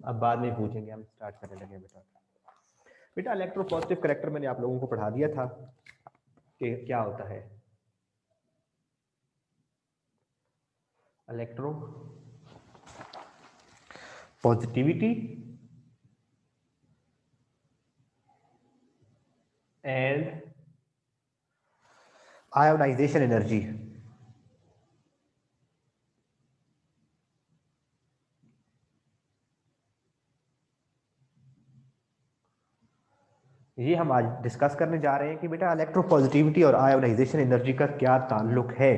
अब बाद में पूछेंगे, हम स्टार्ट करने लगे बेटा। बेटा इलेक्ट्रोपॉजिटिव करैक्टर मैंने आप लोगों को पढ़ा दिया था कि क्या होता है। Electro positivity and ionization energy. ये हम आज डिस्कस करने जा रहे हैं कि बेटा इलेक्ट्रोपॉजिटिविटी और आयोनाइजेशन एनर्जी का क्या ताल्लुक है।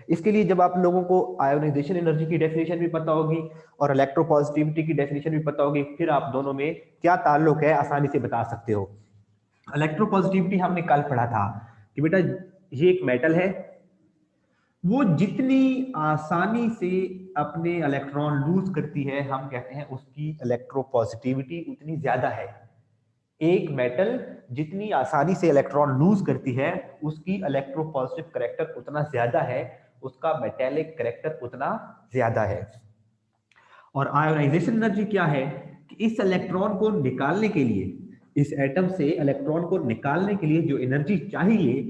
इसके लिए जब आप लोगों को आयोनाइजेशन एनर्जी की डेफिनेशन भी पता होगी और इलेक्ट्रोपॉजिटिविटी की डेफिनेशन भी पता होगी, फिर आप दोनों में क्या ताल्लुक है आसानी से बता सकते हो। इलेक्ट्रोपॉजिटिविटी हमने कल पढ़ा था कि बेटा ये एक मेटल है, वो जितनी आसानी से अपने इलेक्ट्रॉन लूज करती है हम कहते हैं उसकी इलेक्ट्रोपॉजिटिविटी उतनी ज्यादा है। एक मेटल जितनी आसानी से इलेक्ट्रॉन लूज करती है उसकी इलेक्ट्रोपॉजिटिव करैक्टर उतना ज्यादा है, उसका मेटेलिक करैक्टर उतना ज्यादा है। और आयोनाइजेशन एनर्जी क्या है कि इस इलेक्ट्रॉन को निकालने के लिए, इस एटम से इलेक्ट्रॉन को निकालने के लिए जो एनर्जी चाहिए,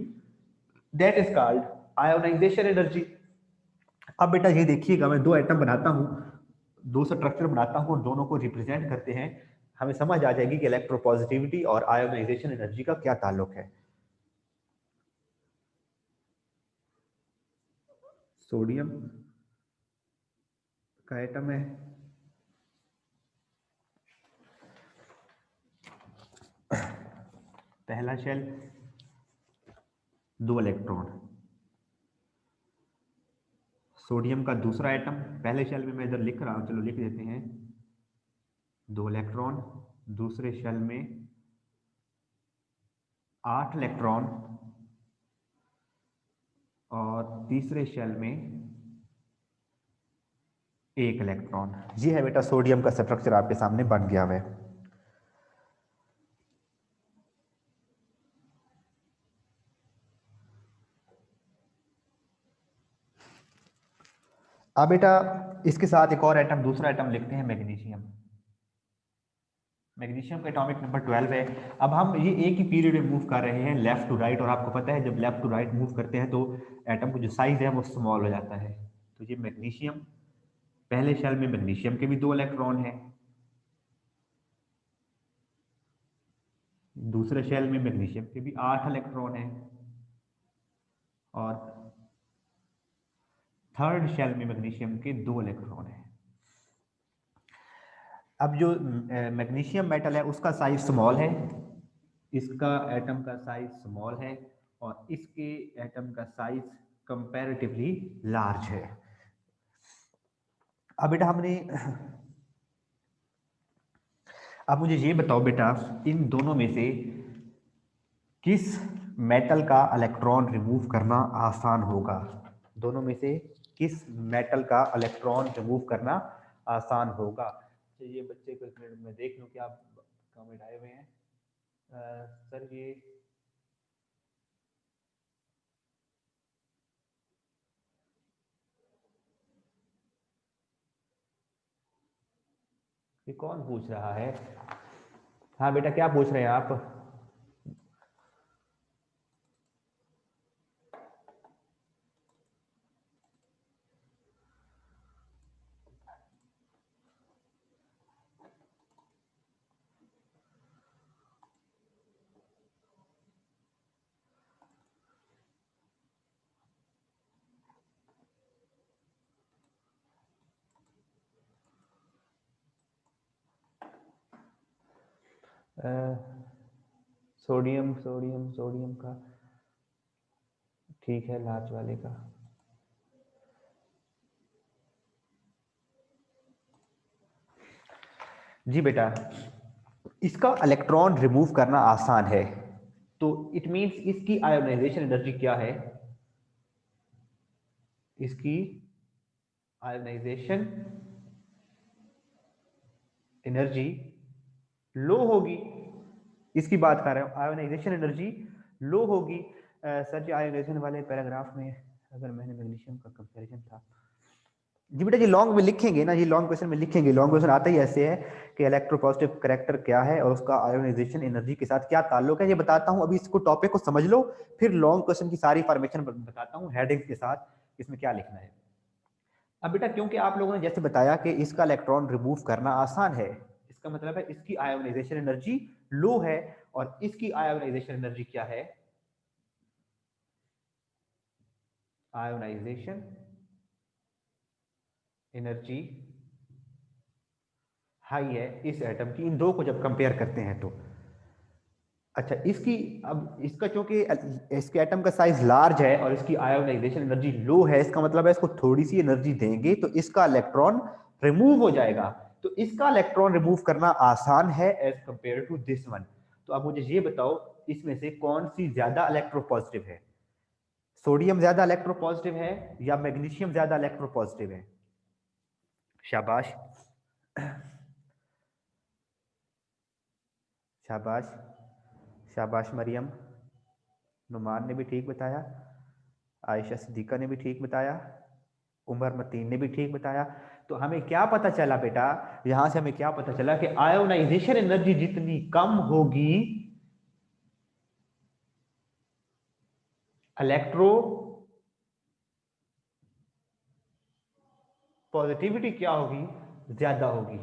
that is called ionisation energy. अब बेटा ये देखिएगा, मैं दो एटम बनाता हूं, दो स्ट्रक्चर बनाता हूं और दोनों को रिप्रेजेंट करते हैं, हमें समझ आ जाएगी कि इलेक्ट्रोपॉजिटिविटी और आयोनाइजेशन एनर्जी का क्या ताल्लुक है। सोडियम का एटम है, पहला शेल, दो इलेक्ट्रॉन। सोडियम का दूसरा एटम, पहले शेल में मैं इधर लिख रहा हूं, चलो लिख देते हैं, दो इलेक्ट्रॉन, दूसरे शेल में 8 इलेक्ट्रॉन और तीसरे शेल में 1 इलेक्ट्रॉन। ये है बेटा सोडियम का स्ट्रक्चर आपके सामने बन गया है। अब बेटा इसके साथ एक और एटम, दूसरा एटम लिखते हैं मैग्नीशियम। मैग्नीशियम का एटॉमिक नंबर 12 है। अब हम ये एक ही पीरियड में मूव कर रहे हैं लेफ्ट टू राइट, और आपको पता है जब लेफ्ट टू राइट मूव करते हैं तो एटम का जो साइज है वो स्मॉल हो जाता है। तो ये मैग्नीशियम, पहले शेल में मैग्नीशियम के भी 2 इलेक्ट्रॉन हैं, दूसरे शेल में मैग्नीशियम के भी 8 इलेक्ट्रॉन हैं, और थर्ड शेल में मैग्नीशियम के 2 इलेक्ट्रॉन हैं। अब जो मैग्नीशियम मेटल है उसका साइज स्मॉल है, इसका एटम का साइज स्मॉल है, और इसके एटम का साइज कंपैरेटिवली लार्ज है। अब बेटा हमने, अब मुझे ये बताओ बेटा, इन दोनों में से किस मेटल का इलेक्ट्रॉन रिमूव करना आसान होगा? दोनों में से किस मेटल का इलेक्ट्रॉन रिमूव करना आसान होगा? ये बच्चे को एक मिनट में देख लूं कि आप कमेंट आए हुए हैं। सर ये कौन पूछ रहा है? हाँ बेटा क्या पूछ रहे हैं आप? सोडियम सोडियम सोडियम का ठीक है, लार्ज वाले का। जी बेटा, इसका इलेक्ट्रॉन रिमूव करना आसान है, तो इट मींस इसकी आयोनाइजेशन एनर्जी क्या है? इसकी आयोनाइजेशन एनर्जी लो होगी। इसकी बात कर रहे हो, आयोनाइजेशन एनर्जी लो होगी। सर जी आयोनाइजेशन वाले पैराग्राफ में अगर मैंने मैग्नीशियम का कंपैरिजन था, जी बेटा, जी लॉन्ग में लिखेंगे ना, ये लॉन्ग क्वेश्चन में लिखेंगे। लॉन्ग क्वेश्चन आता ही ऐसे है कि इलेक्ट्रोपॉजिटिव करेक्टर क्या है और उसका आयोनाइजेशन एनर्जी के साथ क्या ताल्लुक है, ये बताता हूं। अभी इसको टॉपिक को समझ लो, फिर लॉन्ग क्वेश्चन की सारी फॉर्मेशन बताता हूँ हेडिंग्स के साथ, इसमें क्या लिखना है। अब बेटा, क्योंकि आप लोगों ने जैसे बताया कि इसका इलेक्ट्रॉन रिमूव करना आसान है, इसका मतलब है इसकी आयोनाइजेशन एनर्जी लो है, और इसकी आयोनाइजेशन एनर्जी क्या है, आयोनाइजेशन एनर्जी हाई है इस एटम की, इन दो को जब कंपेयर करते हैं तो। अच्छा, इसकी अब इसका क्योंकि इसके एटम का साइज लार्ज है और इसकी आयोनाइजेशन एनर्जी लो है, इसका मतलब है इसको थोड़ी सी एनर्जी देंगे तो इसका इलेक्ट्रॉन रिमूव हो जाएगा। तो इसका इलेक्ट्रॉन रिमूव करना आसान है as compare to this one. तो अब मुझे ये बताओ, इसमें से कौन सी ज्यादा इलेक्ट्रोपॉजिटिव है? सोडियम ज्यादा इलेक्ट्रोपॉजिटिव है या मैग्नीशियम ज्यादा इलेक्ट्रोपॉजिटिव है? शाबाश, शाबाश, शाबाश मरियम। नुमान ने भी ठीक बताया, आयशा सिद्दीका ने भी ठीक बताया, उमर मतीन ने भी ठीक बताया। तो हमें क्या पता चला बेटा, यहां से हमें क्या पता चला कि आयोनाइजेशन एनर्जी जितनी कम होगी, इलेक्ट्रो पॉजिटिविटी क्या होगी, ज्यादा होगी।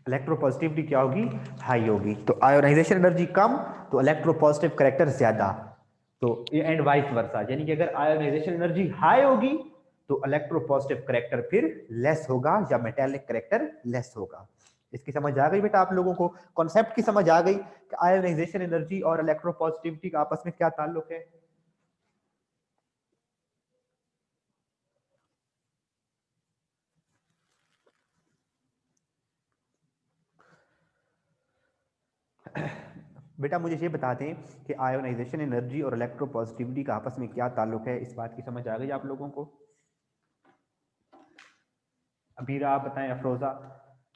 इलेक्ट्रो पॉजिटिविटी क्या होगी, हाई होगी। तो आयोनाइजेशन एनर्जी कम तो इलेक्ट्रो पॉजिटिव करेक्टर ज्यादा। तो एंड वाइस वर्सा, यानी कि अगर आयोनाइजेशन एनर्जी हाई होगी तो इलेक्ट्रो पॉजिटिव करेक्टर फिर लेस होगा या मेटेलिक करेक्टर लेस होगा। इसकी समझ आ गई बेटा आप लोगों को? कॉन्सेप्ट की समझ आ गई कि आयोनाइजेशन एनर्जी और इलेक्ट्रो पॉजिटिविटी का आपस में क्या ताल्लुक है। बेटा मुझे ये बता दें कि आयोनाइजेशन एनर्जी और इलेक्ट्रोपॉजिटिविटी का आपस में क्या ताल्लुक है, इस बात की समझ आ गई आप लोगों को? अबीरा आप बताएं, अफरोजा,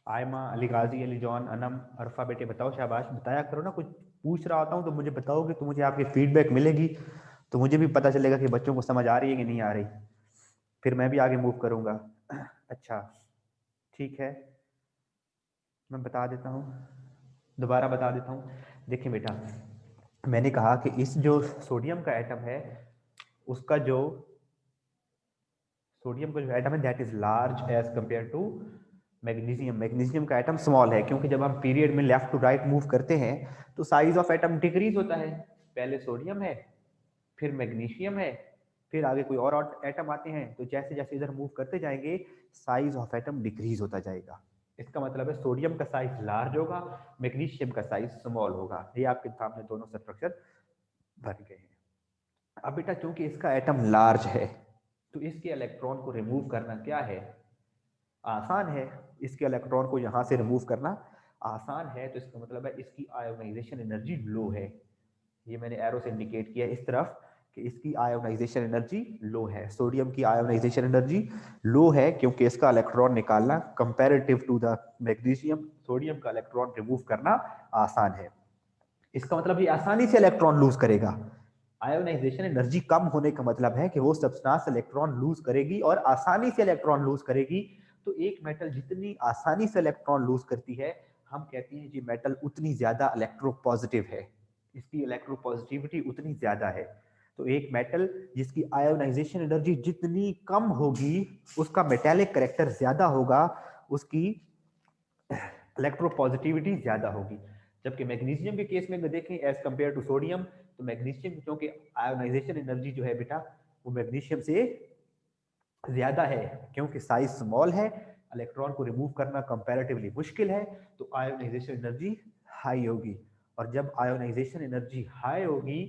आयमा, अली गाजी, अली जॉन, अनम, अरफा, बेटे बताओ, शाबाश, बताया करो ना। कुछ पूछ रहा होता हूँ तो मुझे बताओगे तो मुझे आपकी फीडबैक मिलेगी, तो मुझे भी पता चलेगा कि बच्चों को समझ आ रही है कि नहीं आ रही, फिर मैं भी आगे मूव करूंगा। अच्छा, ठीक है, मैं बता देता हूँ, दोबारा बता देता हूँ। देखिए बेटा, मैंने कहा कि इस जो सोडियम का एटम है, उसका जो सोडियम का जो एटम है that is large as compare to magnesium. Magnesium का एटम स्मॉल है, क्योंकि जब हम पीरियड में लेफ्ट टू राइट मूव करते हैं तो साइज ऑफ एटम डिक्रीज होता है। पहले सोडियम है, फिर मैग्नीशियम है, फिर आगे कोई और एटम आते हैं, तो जैसे जैसे इधर मूव करते जाएंगे साइज ऑफ एटम डिक्रीज होता जाएगा। इसका मतलब है सोडियम का साइज लार्ज होगा, मैग्नीशियम का साइज स्मॉल होगा। ये आपके सामने दोनों स्ट्रक्चर बन गए हैं। अब बेटा चूंकि इसका एटम लार्ज है तो इसके इलेक्ट्रॉन को रिमूव करना क्या है, आसान है। इसके इलेक्ट्रॉन को यहां से रिमूव करना आसान है, तो इसका मतलब है इसकी आयोनाइजेशन एनर्जी लो है। ये मैंने एरो से इंडिकेट किया इस तरफ कि इसकी आयोनाइजेशन एनर्जी लो है। सोडियम की आयोनाइजेशन एनर्जी लो है क्योंकि इसका इलेक्ट्रॉन निकालना comparative to the magnesium, sodium का इलेक्ट्रॉन रिमूव करना आसान है। इसका मतलब ये आसानी से इलेक्ट्रॉन लूज करेगा। आयोनाइजेशन एनर्जी कम होने का मतलब है कि वो सब्सटेंस इलेक्ट्रॉन लूज करेगी और आसानी से इलेक्ट्रॉन लूज करेगी। तो एक मेटल जितनी आसानी से इलेक्ट्रॉन लूज करती है, हम कहते हैं कि मेटल उतनी ज्यादा इलेक्ट्रोपॉजिटिव है, इसकी इलेक्ट्रोपॉजिटिविटी उतनी ज्यादा है। तो एक मेटल जिसकी आयोनाइजेशन एनर्जी जितनी कम होगी उसका मेटेलिक करेक्टर ज्यादा होगा, उसकी इलेक्ट्रोपॉजिटिविटी ज्यादा होगी। जबकि मैग्नीशियम के केस में अगर देखें एज कंपेयर टू सोडियम, तो मैग्नीशियम क्योंकि आयोनाइजेशन एनर्जी जो है बेटा वो मैग्नीशियम से ज्यादा है, क्योंकि साइज स्मॉल है, इलेक्ट्रॉन को रिमूव करना कंपैरेटिवली मुश्किल है, तो आयोनाइजेशन एनर्जी हाई होगी। और जब आयोनाइजेशन एनर्जी हाई होगी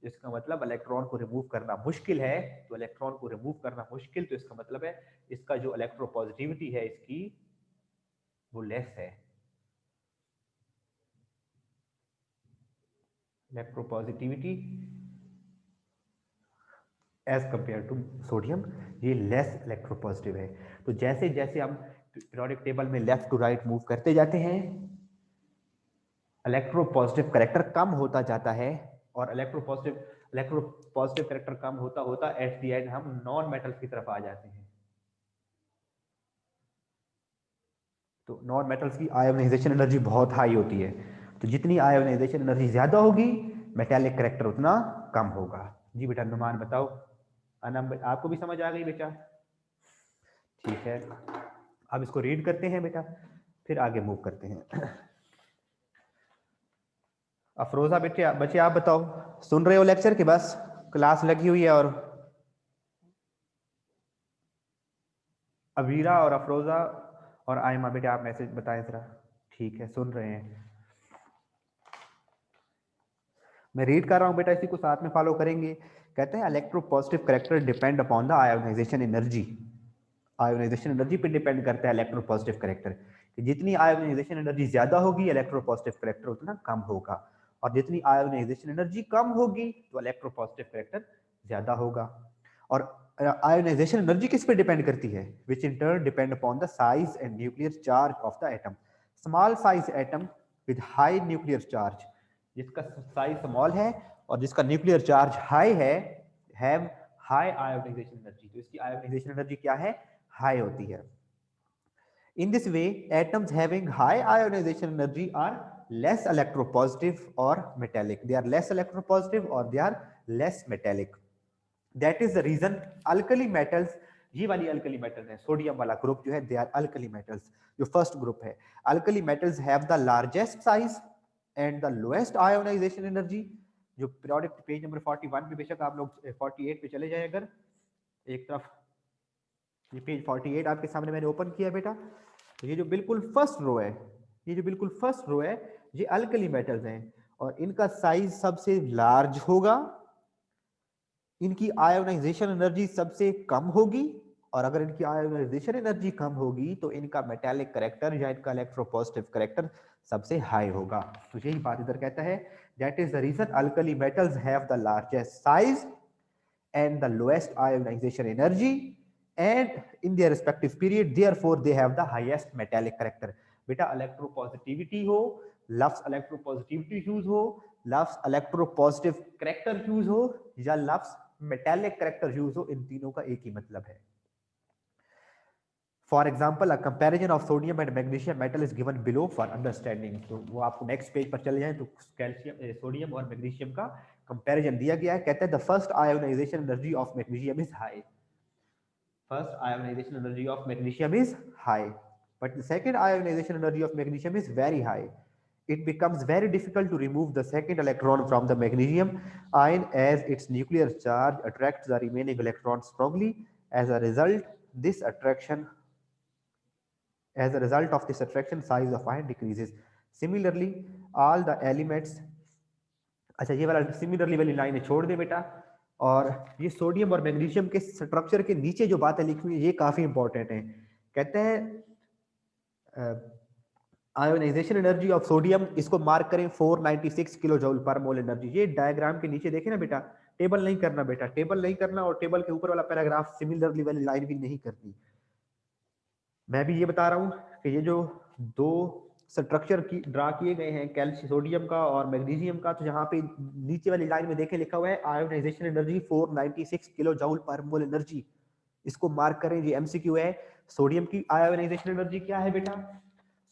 इसका मतलब इलेक्ट्रॉन को रिमूव करना मुश्किल है। तो इलेक्ट्रॉन को रिमूव करना मुश्किल, तो इसका मतलब है इसका जो इलेक्ट्रोपॉजिटिविटी है इसकी वो लेस है। Electropositivity as compare to sodium ये लेस इलेक्ट्रोपॉजिटिव है। तो जैसे जैसे हम पीरियोडिक टेबल में लेफ्ट टू राइट मूव करते जाते हैं, इलेक्ट्रोपॉजिटिव करेक्टर कम होता जाता है, और इलेक्ट्रोपॉजिटिव करेक्टर कम होता होता एट द एंड हम नॉन मेटल्स की तरफ आ जाते हैं। तो नॉन मेटल्स की आयोनाइजेशन एनर्जी बहुत हाई होती है, तो जितनी आयोनाइजेशन एनर्जी ज्यादा होगी मेटालिक करेक्टर उतना कम होगा। जी बेटा अनुमान बताओ। अनम आपको भी समझ आ गई बेटा? ठीक है, अब इसको रीड करते हैं बेटा, फिर आगे मूव करते हैं। अफरोजा बेटे बच्चे आप बताओ, सुन रहे हो लेक्चर के? बस क्लास लगी हुई है। और अबीरा और अफरोजा और आयमा बेटे आप मैसेज बताएं जरा। ठीक है, सुन रहे हैं, मैं रीड कर रहा हूं बेटा, इसी को साथ में फॉलो करेंगे। कहते हैं electropositive character depend upon the ionization energy. Ionization energy पे डिपेंड करता है इलेक्ट्रोपॉजिटिव करेक्टर, कि जितनी आयोनाइजेशन एनर्जी ज्यादा होगी इलेक्ट्रोपॉजिटिव करेक्टर उतना कम होगा, और जितनी आयोनाइजेशन एनर्जी कम होगी तो इलेक्ट्रोपॉजिटिव करेक्टर ज्यादा होगा। और आयोनाइजेशन एनर्जी किस पे डिपेंड करती है? Which in turn depend upon the size and nuclear charge of the atom. Small size atom with high nuclear charge, जिसका साइज स्मॉल है और जिसका न्यूक्लियर चार्ज हाई है, हैव हाई आयोनाइजेशन एनर्जी। तो इसकी आयोनाइजेशन एनर्जी क्या है? High होती है। In this way, atoms having high ionization energy are less electropositive or metallic. They are less electropositive or they are less metallic. That is the reason alkali metals, ये वाली alkali metals है, sodium वाला group जो है, they are alkali metals. जो first group है, alkali metals have the largest size and the lowest ionization energy. जो periodic page number 41 पे, बेशक आप लोग 48 पे चले जाए, अगर एक तरफ ये पेज 48 आपके सामने मैंने ओपन किया बेटा, तो ये जो बिल्कुल फर्स्ट रो है, ये जो बिल्कुल फर्स्ट रो है, ये अल्कली मेटल्स हैं और इनका साइज सबसे लार्ज होगा, इनकी आयोनाइजेशन एनर्जी सबसे कम होगी, और अगर इनकी आयोनाइजेशन एनर्जी कम होगी तो इनका मेटालिक करेक्टर या इनका इलेक्ट्रोपॉजिटिव करेक्टर सबसे हाई होगा। तो यही बात इधर कहता है, that is the reason alkali metals have the largest size and the lowest ionization energy and in their respective period therefore they have the highest metallic character। बेटा इलेक्ट्रोपॉजिटिविटी हो, लफ्ज इलेक्ट्रोपॉजिटिविटी यूज हो, लफ्ज इलेक्ट्रोपॉजिटिव करेक्टर यूज हो, या लफ्ज metallic character use हो, इन तीनों का एक ही मतलब है। For example a comparison of sodium and magnesium metal is given below for understanding. तो वो आपको नेक्स्ट पेज पर चले जाएं तो कैल्शियम सोडियम और मैग्नीशियम का कंपैरिजन दिया गया है। कहते हैं the first ionization energy of magnesium is high. First ionization energy of magnesium is high, but the second ionization energy of magnesium is very high. It becomes very difficult to remove the second electron from the magnesium ion as its nuclear charge attracts the remaining electrons strongly. As a result, this attraction As a result of this attraction, size of ion decreases. Similarly, all the elements, अच्छा ये वाला similarly वाली line छोड़ दे बेटा, और ये sodium और magnesium के स्ट्रक्चर के नीचे जो बातें लिखी हुई है ये काफी इंपॉर्टेंट है। कहते हैं आयोनाइजेशन एनर्जी ऑफ सोडियम, इसको मार्क करें 496 किलो जूल पर मोल एनर्जी। ये डायग्राम के नीचे देखे ना बेटा, टेबल नहीं करना बेटा, टेबल नहीं करना, और टेबल के ऊपर वाला पैराग्राफ सिमिलरली वाली लाइन भी नहीं करनी। मैं भी ये बता रहा हूँ कि ये जो दो स्ट्रक्चर की ड्रा किए गए हैं कैल्शियम सोडियम का और मैग्नीशियम का, तो यहाँ पे नीचे वाली लाइन में देखें लिखा हुआ है आयोनाइजेशन एनर्जी 496 किलो जूल पर मोल एनर्जी। इसको मार्क करें, ये एमसीक्यू है। सोडियम की आयोनाइजेशन एनर्जी क्या है बेटा?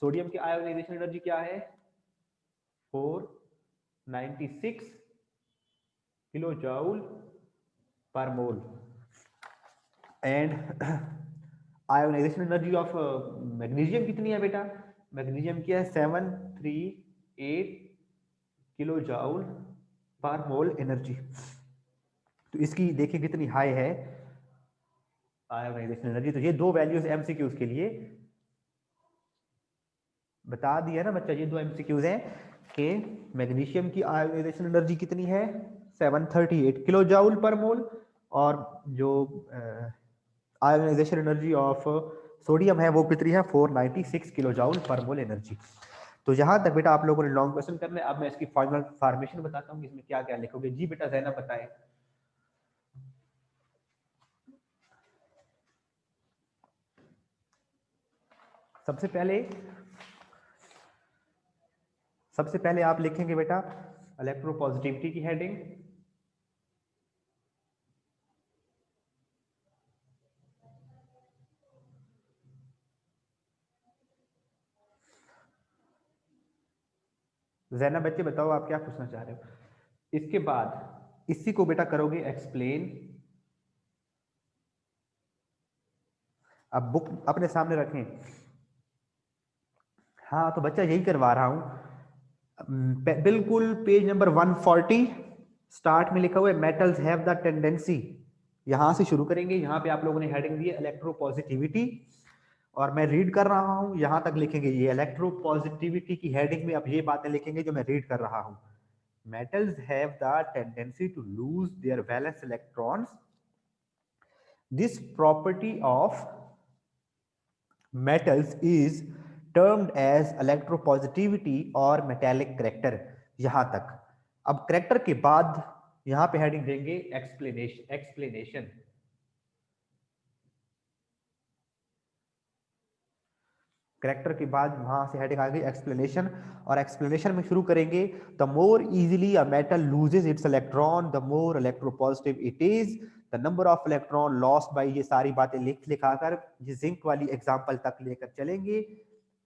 सोडियम की आयोनाइजेशन एनर्जी क्या है? 496 किलो जूल पर मोल। And ionization energy of magnesium कितनी है बेटा? मैग्नीशियम की है 738 किलो जूल पर मोल एनर्जी। तो इसकी देखिए कितनी हाई है आयोनाइजेशन एनर्जी। तो ये दो वैल्यूज एमसीक्यूज के लिए बता दिया ना बच्चा, ये दो एमसीक्यूज हैं कि मैग्नीशियम की आयोनाइजेशन एनर्जी कितनी है 738 किलो जूल पर मोल, और जो आयोनाइजेशन एनर्जी ऑफ सोडियम है वो कितनी है 496 किलो जूल पर मोल एनर्जी। तो यहां तक बेटा आप लोगों ने लॉन्ग क्वेश्चन करना है। अब मैं इसकी फाइनल फॉर्मेशन बताता हूँ, इसमें क्या क्या लिखोगे। जी बेटा जैनब बताएं। सबसे पहले आप लिखेंगे बेटा इलेक्ट्रोपॉजिटिविटी की हेडिंग, जैना बच्चे बताओ आप क्या पूछना चाह रहे हो। इसके बाद इसी को बेटा करोगे एक्सप्लेन। अब बुक अपने सामने रखें। हाँ तो बच्चा यही करवा रहा हूं। बिल्कुल पेज नंबर 140 स्टार्ट में लिखा हुआ है मेटल्स हैव द टेंडेंसी। यहां से शुरू करेंगे। यहां पे आप लोगों ने हेडिंग दी है इलेक्ट्रोपॉजिटिविटी, और मैं रीड कर रहा हूं, यहां तक लिखेंगे। ये इलेक्ट्रोपॉजिटिविटी की हेडिंग में अब ये बातें लिखेंगे जो मैं रीड कर रहा हूं। Metals have the tendency to lose their valence electrons. This property of metals is termed as electropositivity और metallic character। यहां तक। अब करेक्टर के बाद यहां पे हेडिंग देंगे एक्सप्लेनेशन। करेक्टर के बाद वहां से हेडिंग आ गई एक्सप्लेनेशन, और एक्सप्लेनेशन में शुरू करेंगे। The more easily a metal loses it's electron the more electropositive it is. The number of electron lost by, ये सारी बातें लिखाकर ये जिंक वाली एग्जांपल तक लेकर चलेंगे।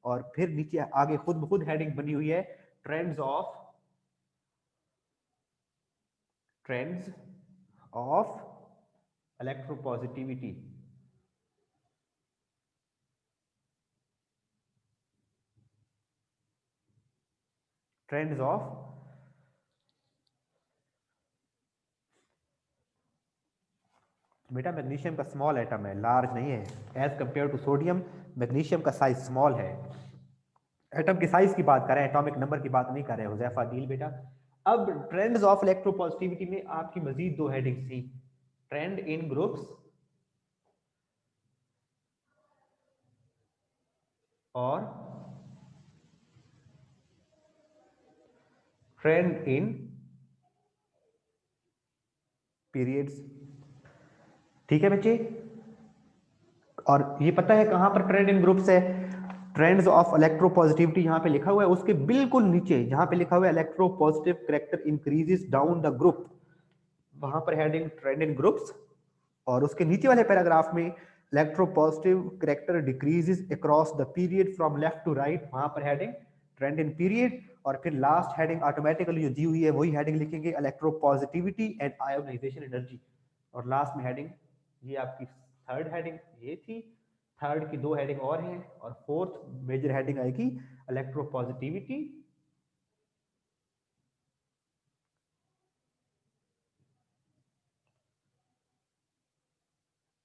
और फिर नीचे आगे खुद ब खुद हेडिंग बनी हुई है trends of electropositivity. Trends of, बेटा मैग्नीशियम का स्मॉल एटम है, लार्ज नहीं है। As compare to sodium magnesium का साइज स्मॉल है। एटम की साइज की बात कर रहे हैं, एटॉमिक नंबर की बात नहीं कर रहे हुजैफा डील बेटा। अब ट्रेंड्स ऑफ इलेक्ट्रोपॉजिटिविटी में आपकी मजीद दो हेडिंग्स थी, ट्रेंड इन ग्रुप्स और ट्रेंड इन पीरियड्स। ठीक है बच्चे। और ये पता है कहां पर ट्रेंड इन ग्रुप्स है? ट्रेंड्स ऑफ इलेक्ट्रोपॉजिटिविटी यहां पे लिखा हुआ है, उसके बिल्कुल नीचे जहां पे लिखा हुआ है electropositive character increases down the group, वहां पर हेडिंग ट्रेंड इन ग्रुप्स। और उसके नीचे वाले पैराग्राफ में electropositive character decreases across the period from left to right, वहां पर हेडिंग ट्रेंड इन पीरियड। और फिर लास्ट हेडिंग ऑटोमेटिकली जो दी हुई है वही हेडिंग लिखेंगे इलेक्ट्रोपॉजिटिविटी एंड आयोनाइजेशन एनर्जी। और लास्ट में हेडिंग, ये आपकी थर्ड हेडिंग ये थी। थर्ड की दो हेडिंग और हैं, और फोर्थ मेजर हेडिंग आएगी electropositivity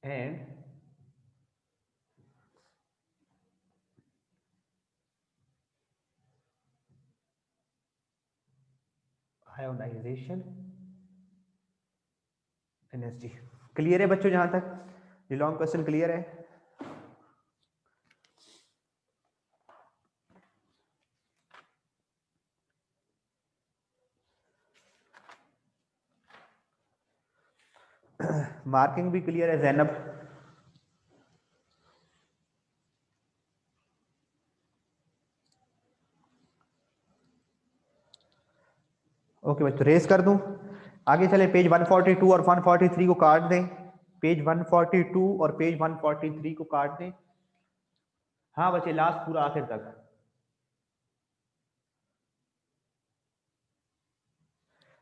and ionization energy. Clear है बच्चों जहां तक? ये लॉन्ग क्वेश्चन क्लियर है? मार्किंग भी क्लियर है जैनब? ओके बच्चों रेस कर दूं, आगे चले। पेज 142 और 143 को काट दें। पेज 142 और पेज 143 को काट दें। हाँ बच्चे लास्ट पूरा आखिर तक।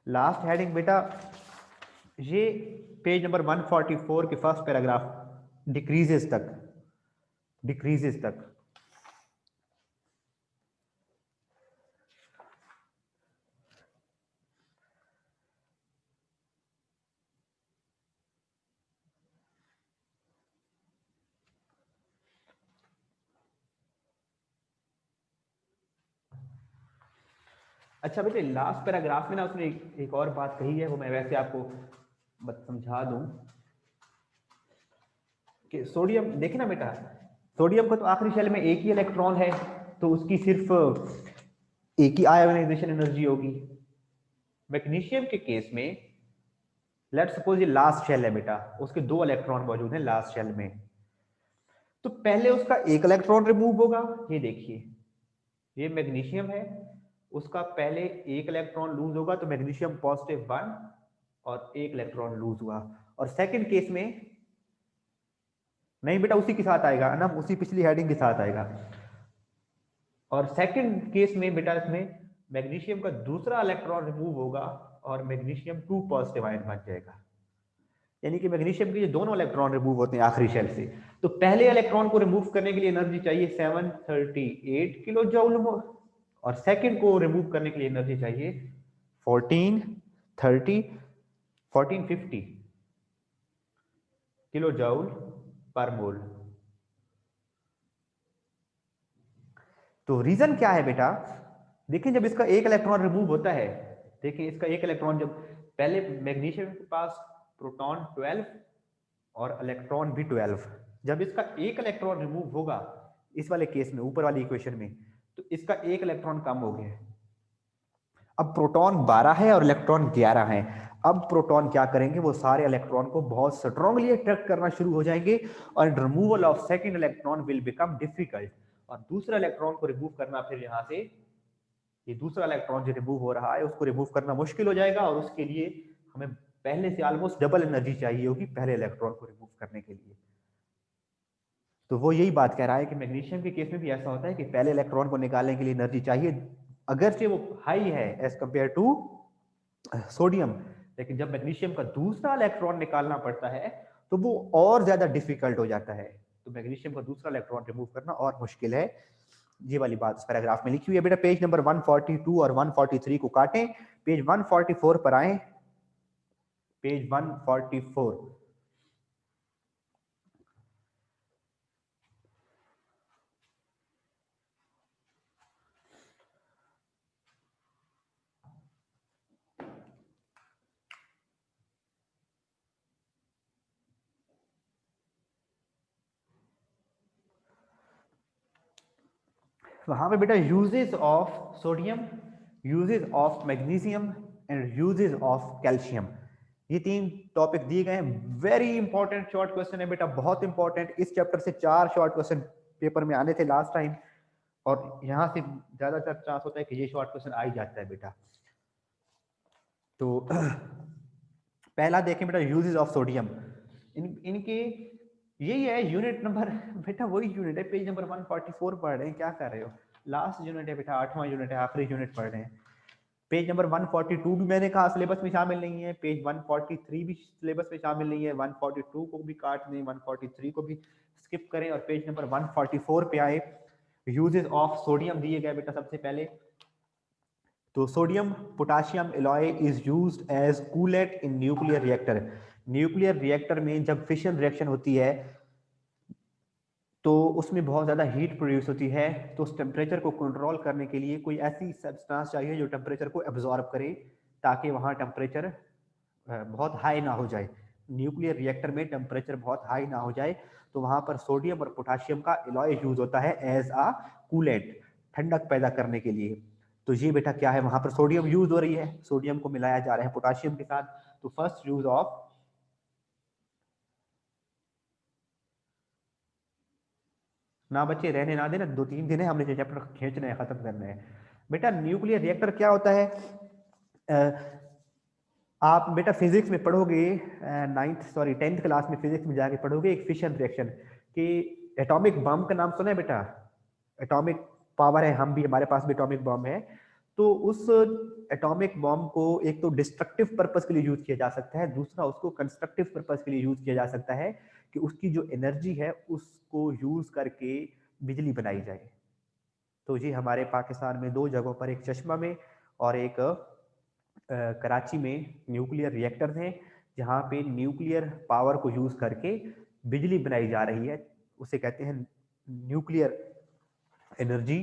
लास्ट हेडिंग बेटा ये पेज नंबर 144 के फर्स्ट पैराग्राफ, डिक्रीजेस तक, डिक्रीजेस तक। अच्छा बेटे लास्ट पैराग्राफ में ना उसने एक और बात कही है, वो मैं वैसे आपको समझा दूं कि सोडियम, देखे ना बेटा, सोडियम का तो आखिरी शेल में एक ही इलेक्ट्रॉन है, तो उसकी सिर्फ एक ही आयोनाइजेशन एनर्जी होगी। मैग्नीशियम के केस में लेट्स सपोज ये लास्ट शेल है बेटा, उसके दो इलेक्ट्रॉन मौजूद हैं लास्ट शेल में, तो पहले उसका एक इलेक्ट्रॉन रिमूव होगा। ये देखिए ये मैग्नीशियम है, उसका पहले एक इलेक्ट्रॉन लूज होगा, तो मैग्नीशियम पॉजिटिव 1 और एक इलेक्ट्रॉन लूज हुआ। और सेकंड केस में नहीं बेटा उसी के साथ आएगा ना, उसी पिछली हेडिंग के साथ आएगा। और सेकंड केस में बेटा इसमें मैग्नीशियम का दूसरा इलेक्ट्रॉन रिमूव होगा और मैग्नीशियम 2 पॉजिटिव आयन बन जाएगा। यानी कि मैग्नीशियम के ये दोनों इलेक्ट्रॉन रिमूव होते हैं आखिरी शेल से। तो पहले इलेक्ट्रॉन को रिमूव करने के लिए एनर्जी चाहिए 738 किलो जूल, और सेकंड को रिमूव करने के लिए एनर्जी चाहिए 1430 1450 किलो जूल पर मोल। तो रीजन क्या है बेटा? देखिए जब इसका एक इलेक्ट्रॉन रिमूव होता है, देखिए इसका एक इलेक्ट्रॉन, जब पहले मैग्नीशियम के पास प्रोटॉन 12 और इलेक्ट्रॉन भी 12, जब इसका एक इलेक्ट्रॉन रिमूव होगा इस वाले केस में, ऊपर वाली इक्वेशन में, तो इसका एक इलेक्ट्रॉन कम हो गया है। अब प्रोटॉन 12 है और इलेक्ट्रॉन 11 है। अब प्रोटॉन क्या करेंगे, वो सारे इलेक्ट्रॉन को बहुत स्ट्रांगली अट्रैक्ट करना शुरू हो जाएंगे और removal of second electron will become difficult. और दूसरा इलेक्ट्रॉन को रिमूव करना, फिर यहां से ये दूसरा इलेक्ट्रॉन जो रिमूव हो रहा है उसको रिमूव करना मुश्किल हो जाएगा, और उसके लिए हमें पहले से ऑलमोस्ट डबल एनर्जी चाहिए होगी पहले इलेक्ट्रॉन को रिमूव करने के लिए। तो वो यही बात कह रहा है कि मैग्नीशियम के केस में भी ऐसा होता है कि पहले इलेक्ट्रॉन को निकालने के लिए एनर्जी चाहिए, अगरचे वो हाई है एज कंपेयर टू सोडियम, लेकिन जब मैग्नीशियम का दूसरा इलेक्ट्रॉन निकालना पड़ता है तो वो और ज्यादा डिफिकल्ट हो जाता है। तो मैग्नीशियम का दूसरा इलेक्ट्रॉन रिमूव करना और मुश्किल है। ये वाली बात इस पैराग्राफ में लिखी हुई है बेटा। पेज नंबर 142 और 143 को काटें, पेज 144 पर आए, पेज 144। वहां पे बेटा uses of sodium, uses of magnesium and uses of calcium, ये तीन टॉपिक दिए गए हैं। वेरी इंपॉर्टेंट शॉर्ट क्वेश्चन है बेटा, बहुत इंपॉर्टेंट। इस चैप्टर से 4 शॉर्ट क्वेश्चन पेपर में आने थे लास्ट टाइम, और यहां से ज्यादातर चांस होता है कि ये शॉर्ट क्वेश्चन आ ही जाता है बेटा। तो पहला देखें बेटा, यूजेस ऑफ सोडियम। इनके यही है यूनिट नंबर बेटा, वही यूनिट है, पेज नंबर 144 पढ़ रहे हैं, क्या कर रहे हो? लास्ट यूनिट है बेटा, 8वां यूनिट है, आखिरी यूनिट पढ़ रहे हैं। पेज नंबर 142 भी मैंने कहा सिलेबस में शामिल नहीं है, पेज 143 भी सिलेबस में शामिल नहीं है, 142 को भी काट दें, 143 को भी स्किप करें और पेज नंबर 144 पे आए। यूजेस ऑफ सोडियम दिए गए बेटा सबसे पहले। तो sodium potassium alloy is used as coolant in nuclear reactor. Nuclear reactor में जब फिशन रिएक्शन होती है तो उसमें बहुत ज़्यादा हीट प्रोड्यूस होती है, तो उस टेम्परेचर को कंट्रोल करने के लिए कोई ऐसी सब्सटेंस चाहिए जो टेम्परेचर को एब्जॉर्ब करे, ताकि वहाँ टेम्परेचर बहुत हाई ना हो जाए। न्यूक्लियर रिएक्टर में टेम्परेचर बहुत हाई ना हो जाए, तो वहाँ पर सोडियम और पोटाशियम का एलॉय यूज होता है एज आ कूलेंट, ठंडक पैदा करने के लिए। तो ये बेटा क्या है, वहाँ पर सोडियम यूज हो रही है, सोडियम को मिलाया जा रहा है पोटाशियम के साथ। तो फर्स्ट यूज ऑफ, ना बच्चे रहने ना देना, 2-3 दिन है, हमने चैप्टर खींचना है, खत्म करना है बेटा। न्यूक्लियर रिएक्टर क्या होता है? आप बेटा फिजिक्स में पढ़ोगे, 10th क्लास में फिजिक्स में जाके पढ़ोगे एक फिशन रिएक्शन कि एटॉमिक बम का नाम सुना है बेटा? एटॉमिक पावर है, हम भी, हमारे पास भी एटॉमिक बम है। तो उस एटॉमिक बम को एक तो डिस्ट्रक्टिव पर्पस के लिए यूज किया जा सकता है, दूसरा उसको कंस्ट्रक्टिव पर्पस के लिए यूज किया जा सकता है कि उसकी जो एनर्जी है उसको यूज करके बिजली बनाई जाए। तो जी हमारे पाकिस्तान में 2 जगहों पर, एक चश्मा में और एक कराची में, न्यूक्लियर रिएक्टर हैं जहाँ पे न्यूक्लियर पावर को यूज करके बिजली बनाई जा रही है, उसे कहते हैं न्यूक्लियर एनर्जी।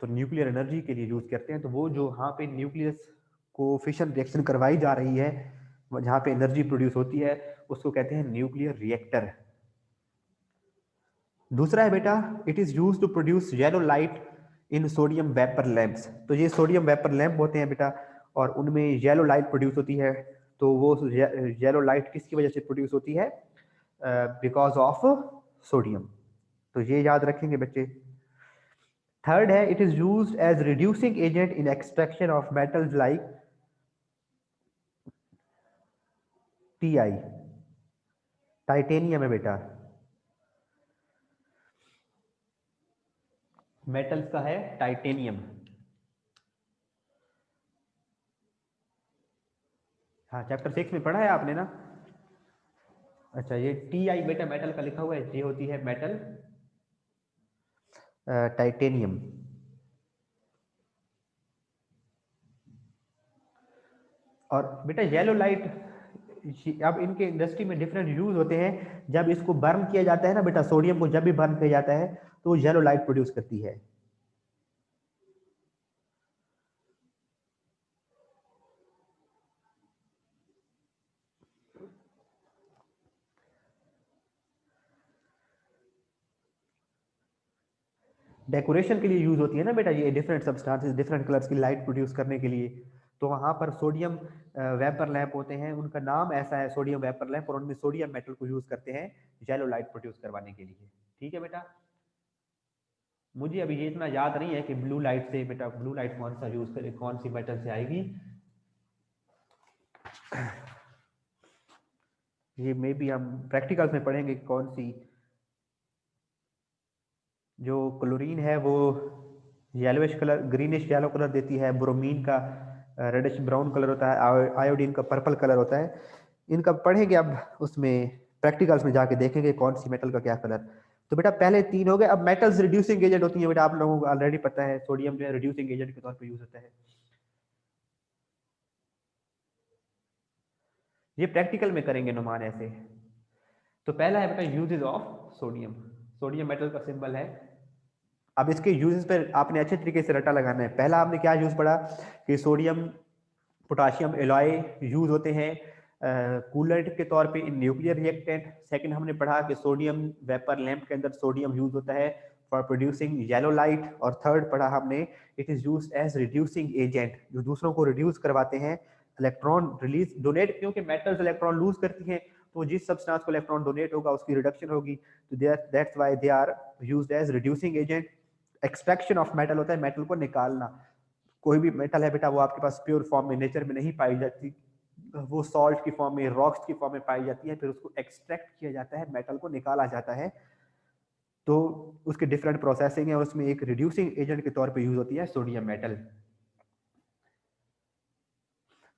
तो न्यूक्लियर एनर्जी के लिए यूज करते हैं। तो वो जो वहाँ पे न्यूक्लियस को फिशन रिएक्शन करवाई जा रही है, जहाँ पे एनर्जी प्रोड्यूस होती है, उसको कहते हैं न्यूक्लियर रिएक्टर। दूसरा है बेटा, it is use to produce yellow light in sodium vapour lamps. तो ये सोडियम वेपर लैंप होते हैं बेटा, और उनमें येलो लाइट प्रोड्यूस होती है। तो वो येलो लाइट किसकी वजह से प्रोड्यूस होती है? Because of sodium. तो ये याद रखेंगे बच्चे। थर्ड है, it is used as reducing agent in extraction of metals like TI, titanium है बेटा, मेटल्स का है टाइटेनियम। हाँ चैप्टर 6 में पढ़ा है आपने ना। अच्छा ये Ti बेटा मेटल का लिखा हुआ है, ये होती है मेटल टाइटेनियम। और बेटा येलो लाइट, अब इनके इंडस्ट्री में डिफरेंट यूज होते हैं। जब इसको बर्न किया जाता है ना बेटा, सोडियम को जब भी बर्न किया जाता है तो वो येलो लाइट प्रोड्यूस करती है। डेकोरेशन के लिए यूज होती है ना बेटा ये डिफरेंट सब्सटेंसेस, डिफरेंट कलर्स की लाइट प्रोड्यूस करने के लिए। तो वहां पर सोडियम वेपर लैंप होते हैं, उनका नाम ऐसा है सोडियम वेपर लैंप, और उनमें सोडियम मेटल को यूज करते हैं येलो लाइट प्रोड्यूस करवाने के लिए। ठीक है बेटा। मुझे अभी ये इतना याद नहीं है कि ब्लू लाइट से बेटा, ब्लू लाइट कौन सा यूज करे, कौन सी मेटल से आएगी। ये मे बी हम प्रैक्टिकल्स में पढ़ेंगे कौन सी। जो क्लोरीन है वो yellowish colour, greenish yellow colour देती है। ब्रोमीन का रेडिश ब्राउन कलर होता है। आयोडीन का पर्पल कलर होता है। इनका पढ़ेंगे अब, उसमें प्रैक्टिकल्स में जाके देखेंगे कौन सी मेटल का क्या कलर। तो बेटा पहले 3 हो गए। अब मेटल्स रिड्यूसिंग एजेंट होती है बेटा, आप लोगों को ऑलरेडी पता है सोडियम जो है रिड्यूसिंग एजेंट के तौर पर यूज होता है। ये प्रैक्टिकल में करेंगे नुमान ऐसे। तो पहला है बेटा uses of sodium. Sodium metal का सिंबल है। अब इसके यूजेस पर आपने अच्छे तरीके से रटा लगाना है। पहला आपने क्या यूज पढ़ा कि सोडियम पोटाशियम एलॉय यूज होते हैं कूलेंट के तौर पे इन न्यूक्लियर रिएक्टेंट। सेकंड हमने पढ़ा कि सोडियम वेपर लैंप के अंदर सोडियम यूज होता है फॉर प्रोड्यूसिंग येलो लाइट। और थर्ड पढ़ा हमने it is used as reducing agent, जो दूसरों को रिड्यूस करवाते हैं। इलेक्ट्रॉन रिलीज डोनेट, क्योंकि मेटल्स इलेक्ट्रॉन लूज करती हैं, तो जिस सब्सटेंस को इलेक्ट्रॉन डोनेट होगा उसकी रिडक्शन होगी, तो that's why they are used as reducing agent. Extraction of metal होता है मेटल को निकालना। कोई भी मेटल है बेटा वो आपके पास प्योर फॉर्म में नेचर में नहीं पाई जाती, वो सॉल्ट की फॉर्म में, रॉक्स की फॉर्म में पाई जाती है, फिर उसको एक्सट्रैक्ट किया जाता है, मेटल को निकाला जाता है। तो उसके डिफरेंट प्रोसेसिंग है और उसमें एक रिड्यूसिंग एजेंट के तौर पे यूज होती है सोडियम मेटल।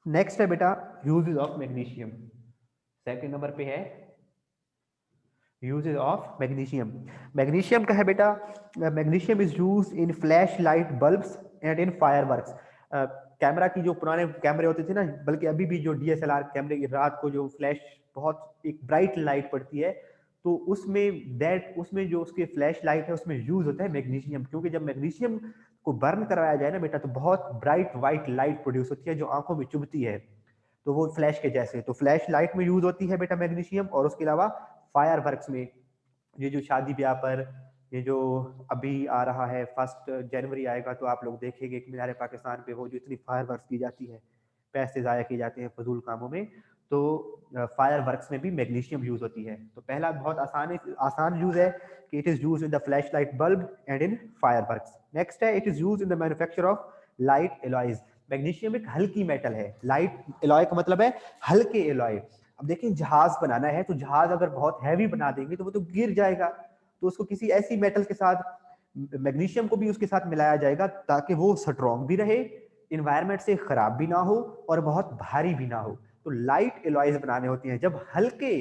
नेक्स्ट है बेटा uses of magnesium. Second number पे है यूजेस ऑफ मैग्नीशियम। मैग्नीशियम का है बेटा, magnesium is use in flash light bulbs and in fireworks. Camera की जो पुराने कैमरे होते थे ना, बल्कि अभी भी जो डीएसएलआर कैमरे की रात को जो फ्लैश बहुत एक ब्राइट लाइट पड़ती है, तो उसमें जो उसके फ्लैश लाइट है उसमें यूज होता है मैग्नीशियम। क्योंकि जब मैग्नीशियम को बर्न करवाया जाए ना बेटा तो बहुत ब्राइट व्हाइट लाइट प्रोड्यूस होती है जो आंखों में चुभती है, तो वो फ्लैश के जैसे, तो फ्लैश लाइट में यूज होती है बेटा मैग्नीशियम। और उसके अलावा फायर वर्क्स में, ये जो शादी ब्याह पर, ये जो अभी आ रहा है 1 जनवरी आएगा तो आप लोग देखेंगे कि मीनार पाकिस्तान पे वो जो इतनी फायर वर्क्स की जाती है, पैसे ज़ाया किए जाते हैं फजूल कामों में, तो फायर वर्क्स में भी मैग्नीशियम यूज होती है। तो पहला बहुत आसान यूज है कि it is use in the flashlight bulb and in fireworks. Next है it is use in the manufacture of light alloys. Magnesium एक हल्की मेटल है। लाइट एलॉय का मतलब है हल्के एलॉय। अब देखिए जहाज बनाना है तो जहाज अगर बहुत हैवी बना देंगे तो वो तो गिर जाएगा, तो उसको किसी ऐसी मेटल के साथ, मैग्नीशियम को भी उसके साथ मिलाया जाएगा ताकि वो स्ट्रॉन्ग भी रहे, इन्वायरमेंट से खराब भी ना हो और बहुत भारी भी ना हो। तो लाइट एलॉयज बनाने होते हैं जब हल्के,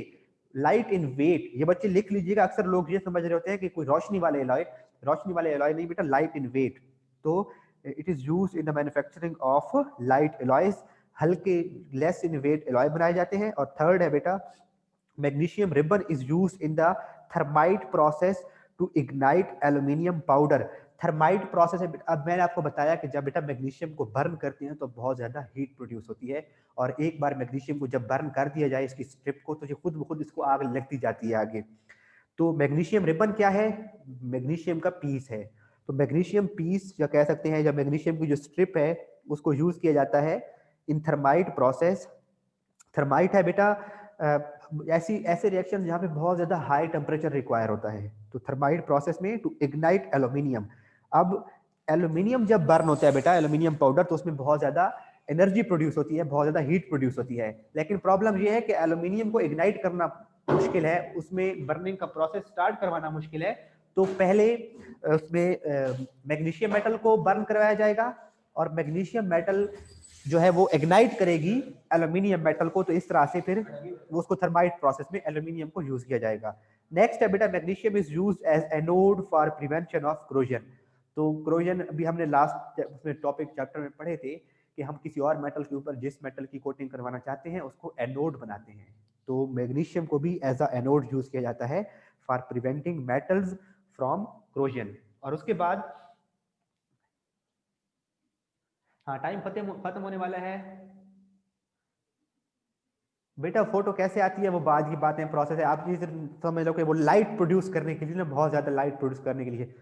लाइट इन वेट। ये बच्चे लिख लीजिएगा, अक्सर लोग ये समझ रहे होते हैं कि कोई रोशनी वाले एलॉय, रोशनी वाले एलॉय नहीं बेटा, लाइट इन वेट। तो it is used in the manufacturing of light alloys. हल्के लेस इन वेट एलॉय बनाए जाते हैं। और थर्ड है बेटा magnesium ribbon is used in the thermite process to ignite aluminium powder. Thermite process है। अब मैंने आपको बताया कि जब बेटा मैग्नीशियम को बर्न करते हैं तो बहुत ज्यादा हीट प्रोड्यूस होती है, और एक बार मैग्नीशियम को जब बर्न कर दिया जाए इसकी स्ट्रिप को, तो ये खुद ब खुद इसको आग लगती जाती है आगे। तो मैग्नीशियम रिबन क्या है? मैग्नीशियम का पीस है। तो मैग्नीशियम पीस या कह सकते हैं, जब मैग्नीशियम की जो स्ट्रिप है उसको यूज किया जाता है इन थर्माइट प्रोसेस। थर्माइट है बेटा ऐसी ऐसे रिएक्शन जहाँ पे बहुत ज्यादा हाई टेम्परेचर रिक्वायर होता है, तो थर्माइट प्रोसेस में टू इग्नाइट एल्यूमिनियम। अब एल्यूमिनियम जब बर्न होता है बेटा, एल्यूमिनियम पाउडर, तो उसमें बहुत ज्यादा एनर्जी प्रोड्यूस होती है, बहुत ज्यादा हीट प्रोड्यूस होती है। लेकिन प्रॉब्लम ये है कि एल्यूमिनियम को इग्नाइट करना मुश्किल है, उसमें बर्निंग का प्रोसेस स्टार्ट करवाना मुश्किल है। तो पहले उसमें मैग्नीशियम मेटल को बर्न करवाया जाएगा, और मैग्नीशियम मेटल जो है वो इग्नाइट करेगी एल्यूमिनियम मेटल को, तो इस तरह से फिर वो उसको थर्माइट प्रोसेस में एल्यूमिनियम को यूज किया जाएगा। नेक्स्ट है बेटा magnesium is used as anode for prevention of corrosion. तो क्रोजन अभी हमने लास्ट उसमें टॉपिक चैप्टर में पढ़े थे कि हम किसी और मेटल के ऊपर जिस मेटल की कोटिंग करवाना चाहते हैं उसको एनोड बनाते हैं, तो मैग्नीशियम को भी एज अ एनोड यूज किया जाता है for preventing metals from corrosion. और उसके बाद हाँ टाइम खत्म होने वाला है बेटा। फोटो कैसे आती है वो बाद की बातें, प्रोसेस है। आप ये समझ लो कि वो लाइट प्रोड्यूस करने के लिए ना, बहुत ज्यादा लाइट प्रोड्यूस करने के लिए,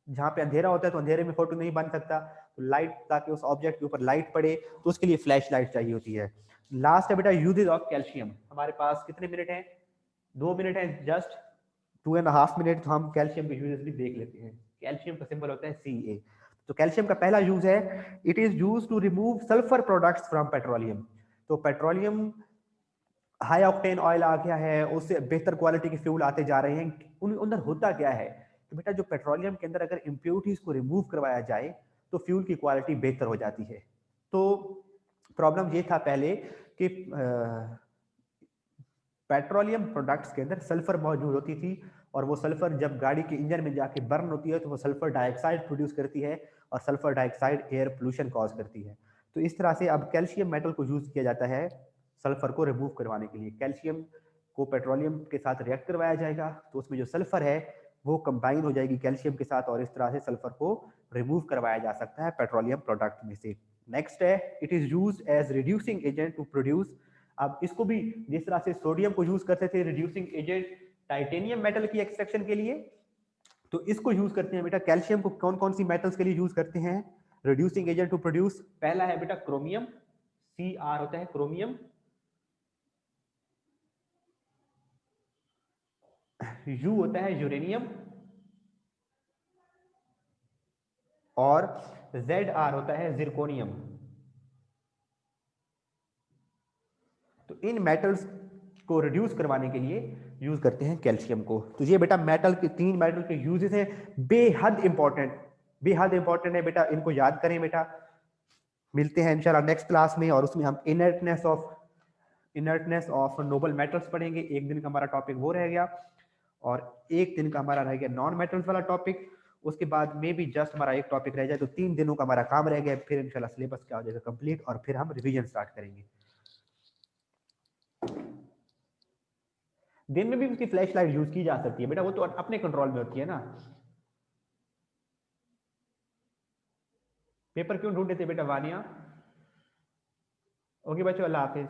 जहाँ पे अंधेरा होता है तो अंधेरे में फोटो नहीं बन सकता, तो लाइट, ताकि उस ऑब्जेक्ट के ऊपर लाइट पड़े तो उसके लिए फ्लैश लाइट चाहिए होती है। लास्ट है बेटा यूजेज ऑफ कैल्शियम। हमारे पास कितने मिनट हैं? 2 मिनट है जस्ट, 2.5 मिनट, तो हम कैल्शियम के यूजेस भी देख लेते हैं। कैल्शियम का सिंबल होता है Ca। तो कैल्शियम का पहला यूज है, it is use to remove sulphur products from petroleum. तो पेट्रोलियम हाई ऑक्टेन ऑयल आ गया है, उससे बेहतर क्वालिटी के फ्यूल आते जा रहे हैं, उन अंदर होता क्या है कि बेटा जो पेट्रोलियम के अंदर अगर इम्प्योरिटीज को रिमूव करवाया जाए तो फ्यूल की क्वालिटी बेहतर हो जाती है। तो प्रॉब्लम ये था पहले कि पेट्रोलियम प्रोडक्ट्स के अंदर सल्फर मौजूद होती थी, और वो सल्फर जब गाड़ी के इंजन में जाके बर्न होती है तो वो सल्फर डाइऑक्साइड प्रोड्यूस करती है, और sulphur dioxide air pollution cause करती है। तो इस तरह से अब कैल्शियम मेटल को यूज किया जाता है सल्फर को रिमूव करवाने के लिए। कैल्शियम को पेट्रोलियम के साथ रिएक्ट करवाया जाएगा तो उसमें जो सल्फर है वो कंबाइन हो जाएगी कैल्शियम के साथ, और इस तरह से सल्फर को रिमूव करवाया जा सकता है पेट्रोलियम प्रोडक्ट में से। नेक्स्ट है, it is use as reducing agent to produce. अब इसको भी जिस तरह से सोडियम को यूज करते थे रिड्यूसिंग एजेंट टाइटेनियम मेटल की एक्सट्रैक्शन के लिए, तो इसको यूज करते हैं बेटा कैल्शियम को कौन कौन सी मेटल्स के लिए यूज करते हैं रिड्यूसिंग एजेंट टू प्रोड्यूस? पहला है बेटा क्रोमियम, Cr होता है क्रोमियम, यू होता है यूरेनियम, और Zr होता है जिरकोनियम। तो इन मेटल्स को रिड्यूस करवाने के लिए यूज करते हैं कैल्शियम को। तो ये बेटा मेटल के 3 मेटल के यूजेस हैं, बेहद इंपॉर्टेंट, बेहद इंपॉर्टेंट है बेटा, इनको याद करें बेटा। मिलते हैं इंशाल्लाह नेक्स्ट क्लास में, और उसमें हम इनर्टनेस ऑफ नोबल मेटल्स पढ़ेंगे। एक दिन का हमारा टॉपिक वो रह गया, और एक दिन का हमारा रह गया नॉन मेटल्स वाला टॉपिक। उसके बाद में भी जस्ट हमारा एक टॉपिक रह जाए, तो 3 दिनों का हमारा काम रह गया। फिर इंशाल्लाह सिलेबस क्या हो जाएगा कंप्लीट, और फिर हम रिवीजन स्टार्ट करेंगे। दिन में भी उसकी फ्लैश लाइट यूज की जा सकती है बेटा, वो तो अपने कंट्रोल में होती है ना। पेपर क्यों ढूंढते थे बेटा वानिया? ओके बच्चों, अल्लाह हाफिज।